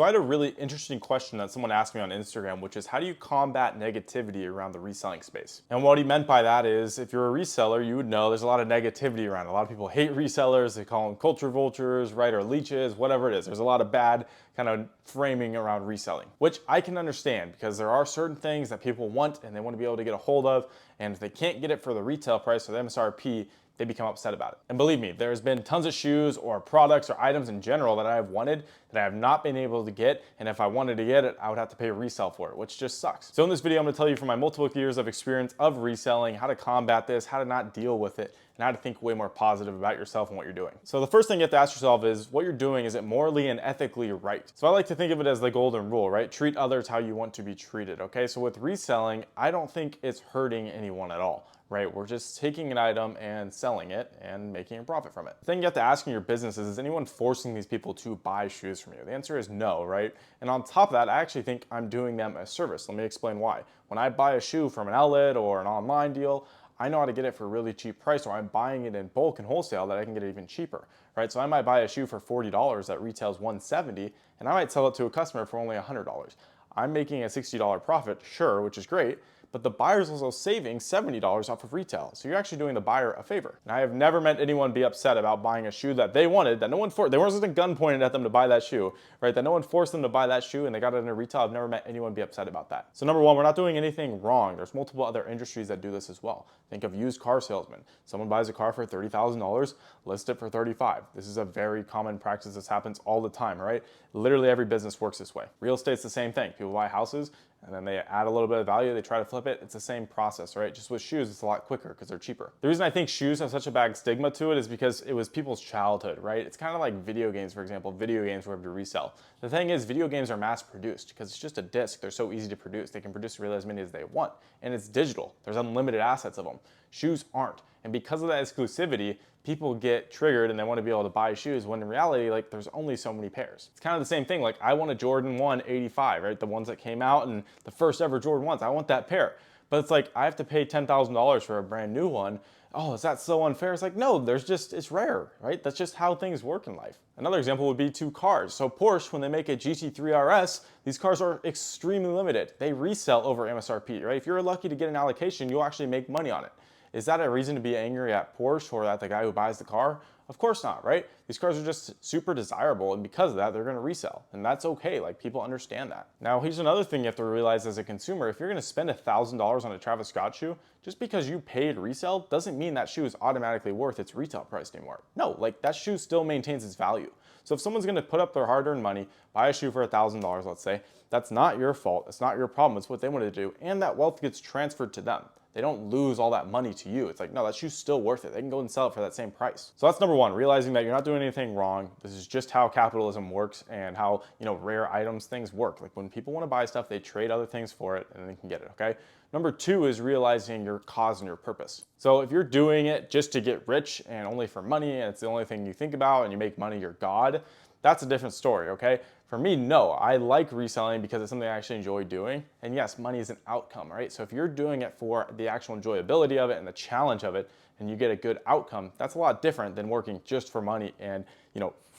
So I had a really interesting question that someone asked me on Instagram, which is how do you combat negativity around the reselling space? And what he meant by that is if you're a reseller, you would know there's a lot of negativity around. A lot of people hate resellers. They call them culture vultures, right? Or leeches, whatever it is. There's a lot of bad kind of framing around reselling, which I can understand because there are certain things that people want and they want to be able to get a hold of. And if they can't get it for the retail price or the MSRP, they become upset about it. And believe me, there's been tons of shoes or products or items in general that I have wanted that I have not been able to get. And if I wanted to get it, I would have to pay resale for it, which just sucks. So in this video, I'm gonna tell you from my multiple years of experience of reselling, how to combat this, how to not deal with it, and how to think way more positive about yourself and what you're doing. So the first thing you have to ask yourself is what you're doing, is it morally and ethically right? So I like to think of it as the golden rule, right? Treat others how you want to be treated, okay? So with reselling, I don't think it's hurting anyone at all. Right? We're just taking an item and selling it and making a profit from it. The thing you have to ask in your business is anyone forcing these people to buy shoes from you? The answer is no, right? And on top of that, I actually think I'm doing them a service. Let me explain why. When I buy a shoe from an outlet or an online deal, I know how to get it for a really cheap price, or I'm buying it in bulk and wholesale that I can get it even cheaper, right? So I might buy a shoe for $40 that retails $170, and I might sell it to a customer for only $100. I'm making a $60 profit, sure, which is great, but the buyer's also saving $70 off of retail. So you're actually doing the buyer a favor. And I have never met anyone be upset about buying a shoe that they wanted, that no one forced, they weren't just a gun pointed at them to buy that shoe, right? That no one forced them to buy that shoe and they got it in a retail. I've never met anyone be upset about that. So number one, we're not doing anything wrong. There's multiple other industries that do this as well. Think of used car salesmen. Someone buys a car for $30,000, lists it for $35,000. This is a very common practice. This happens all the time, right? Literally every business works this way. Real estate's the same thing. People buy houses, and then they add a little bit of value, they try to flip it. It's the same process, right? Just with shoes, it's a lot quicker because they're cheaper. The reason I think shoes have such a bad stigma to it is because it was people's childhood, right? It's kind of like video games, for example. Video games were able to resell. The thing is, video games are mass produced because it's just a disc. They're so easy to produce. They can produce really as many as they want. And it's digital. There's unlimited assets of them. Shoes aren't. And because of that exclusivity, people get triggered and they want to be able to buy shoes when in reality, like there's only so many pairs. It's kind of the same thing. Like I want a Jordan 1 85, right? The ones that came out and the first ever Jordan 1s, I want that pair. But it's like, I have to pay $10,000 for a brand new one. Oh, is that so unfair? It's like, no, it's rare, right? That's just how things work in life. Another example would be two cars. So Porsche, when they make a GT3 RS, these cars are extremely limited. They resell over MSRP, right? If you're lucky to get an allocation, you'll actually make money on it. Is that a reason to be angry at Porsche or at the guy who buys the car? Of course not, right? These cars are just super desirable, and because of that, they're gonna resell, and that's okay. Like, people understand that. Now, here's another thing you have to realize as a consumer. If you're gonna spend $1,000 on a Travis Scott shoe, just because you paid resale doesn't mean that shoe is automatically worth its retail price anymore. No, like that shoe still maintains its value. So if someone's gonna put up their hard-earned money, buy a shoe for $1,000, let's say, that's not your fault. It's not your problem. It's what they wanted to do, and that wealth gets transferred to them. They don't lose all that money to you. It's like, no, that shoe's still worth it. They can go and sell it for that same price. So that's number one, realizing that you're not doing anything wrong. This is just how capitalism works and how, rare items, things work. Like when people want to buy stuff, they trade other things for it and they can get it, okay? Number two is realizing your cause and your purpose. So if you're doing it just to get rich and only for money, and it's the only thing you think about and you make money, you're God, that's a different story, okay? For me, no, I like reselling because it's something I actually enjoy doing. And yes, money is an outcome, right? So if you're doing it for the actual enjoyability of it and the challenge of it, and you get a good outcome, that's a lot different than working just for money and,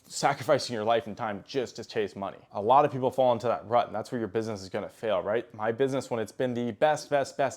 sacrificing your life and time just to chase money. A lot of people fall into that rut, and that's where your business is gonna fail, right? My business, when it's been the best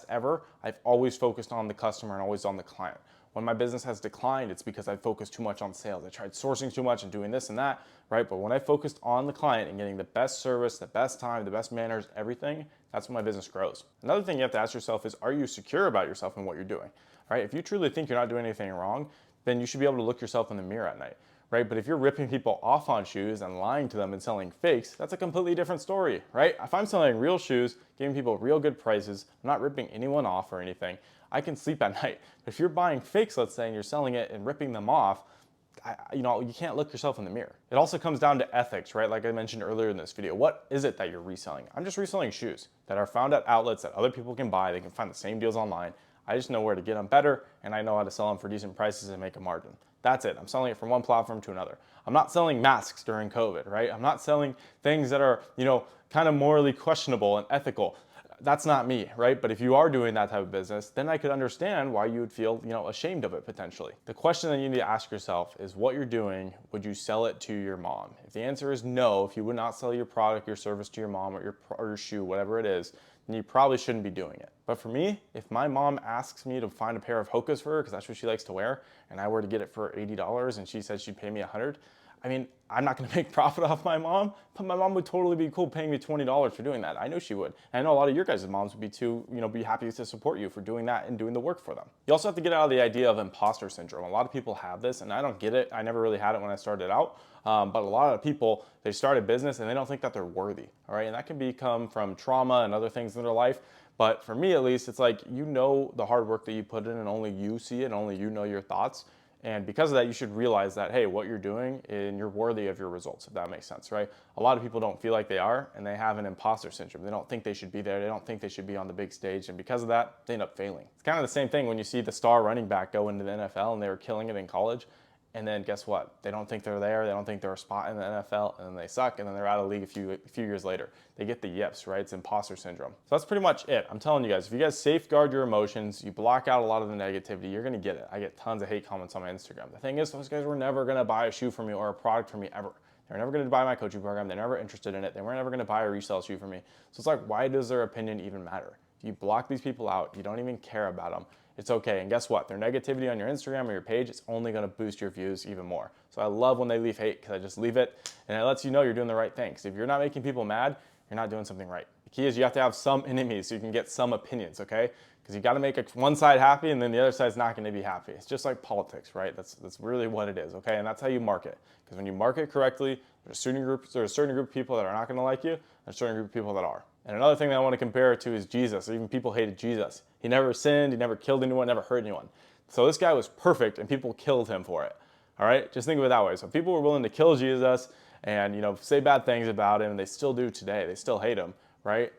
ever, I've always focused on the customer and always on the client. When my business has declined, it's because I focused too much on sales. I tried sourcing too much and doing this and that, right? But when I focused on the client and getting the best service, the best time, the best manners, everything, that's when my business grows. Another thing you have to ask yourself is, are you secure about yourself and what you're doing, right? If you truly think you're not doing anything wrong, then you should be able to look yourself in the mirror at night, right? But if you're ripping people off on shoes and lying to them and selling fakes, that's a completely different story, right? If I'm selling real shoes, giving people real good prices, I'm not ripping anyone off or anything, I can sleep at night. But if you're buying fakes, let's say, and you're selling it and ripping them off, you can't look yourself in the mirror. It also comes down to ethics, right? Like I mentioned earlier in this video, what is it that you're reselling? I'm just reselling shoes that are found at outlets that other people can buy. They can find the same deals online. I just know where to get them better, and I know how to sell them for decent prices and make a margin. That's it. I'm selling it from one platform to another. I'm not selling masks during COVID, right? I'm not selling things that are, kind of morally questionable and ethical. That's not me, right? But if you are doing that type of business, then I could understand why you would feel, ashamed of it potentially. The question that you need to ask yourself is, what you're doing, would you sell it to your mom? If the answer is no, if you would not sell your product, your service to your mom, or your shoe, whatever it is, then you probably shouldn't be doing it. But for me, if my mom asks me to find a pair of Hokas for her, because that's what she likes to wear, and I were to get it for $80 and she said she'd pay me $100, I mean, I'm not gonna make profit off my mom, but my mom would totally be cool paying me $20 for doing that. I know she would. And I know a lot of your guys' moms would be too, be happy to support you for doing that and doing the work for them. You also have to get out of the idea of imposter syndrome. A lot of people have this, and I don't get it. I never really had it when I started out. But a lot of people, they start a business and they don't think that they're worthy, all right? And that can come from trauma and other things in their life. But for me, at least, it's like, the hard work that you put in, and only you see it, and only you know your thoughts. And because of that, you should realize that, hey, what you're doing, and you're worthy of your results, if that makes sense, right? A lot of people don't feel like they are, and they have an imposter syndrome. They don't think they should be there. They don't think they should be on the big stage. And because of that, they end up failing. It's kind of the same thing when you see the star running back go into the NFL and they were killing it in college. And then guess what? They don't think they're there. They don't think they're a spot in the NFL, and then they suck, and then they're out of the league a few years later. They get the yips, right? It's imposter syndrome. So that's pretty much it. I'm telling you guys, if you guys safeguard your emotions, you block out a lot of the negativity, you're gonna get it. I get tons of hate comments on my Instagram. The thing is, those guys were never gonna buy a shoe from me or a product from me ever. They're never gonna buy my coaching program. They're never interested in it. They were never gonna buy or resell a shoe from me. So it's like, why does their opinion even matter? If you block these people out, you don't even care about them, it's okay. And guess what? Their negativity on your Instagram or your page is only gonna boost your views even more. So I love when they leave hate, because I just leave it and it lets you know you're doing the right thing. Because if you're not making people mad, you're not doing something right. The key is you have to have some enemies so you can get some opinions, okay? Because you gotta make one side happy and then the other side's not gonna be happy. It's just like politics, right? That's really what it is, okay? And that's how you market. Because when you market correctly, there's a certain group of people that are not gonna like you, and a certain group of people that are. And another thing that I want to compare it to is Jesus. Even people hated Jesus. He never sinned, he never killed anyone, never hurt anyone. So this guy was perfect and people killed him for it. All right, just think of it that way. So people were willing to kill Jesus and say bad things about him, and they still do today. They still hate him, right?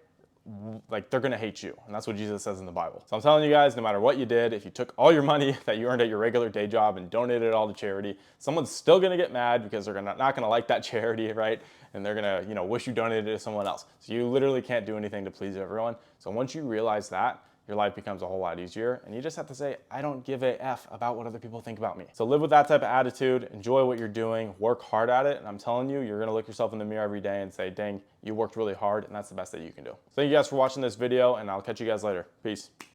Like, they're gonna hate you. And that's what Jesus says in the Bible. So I'm telling you guys, no matter what you did, if you took all your money that you earned at your regular day job and donated it all to charity, someone's still gonna get mad because they're not gonna like that charity, right? And they're gonna, wish you donated it to someone else. So you literally can't do anything to please everyone. So once you realize that, your life becomes a whole lot easier, and you just have to say, I don't give a F about what other people think about me. So live with that type of attitude, enjoy what you're doing, work hard at it, and I'm telling you, you're gonna look yourself in the mirror every day and say, dang, you worked really hard, and that's the best that you can do. So thank you guys for watching this video, and I'll catch you guys later. Peace.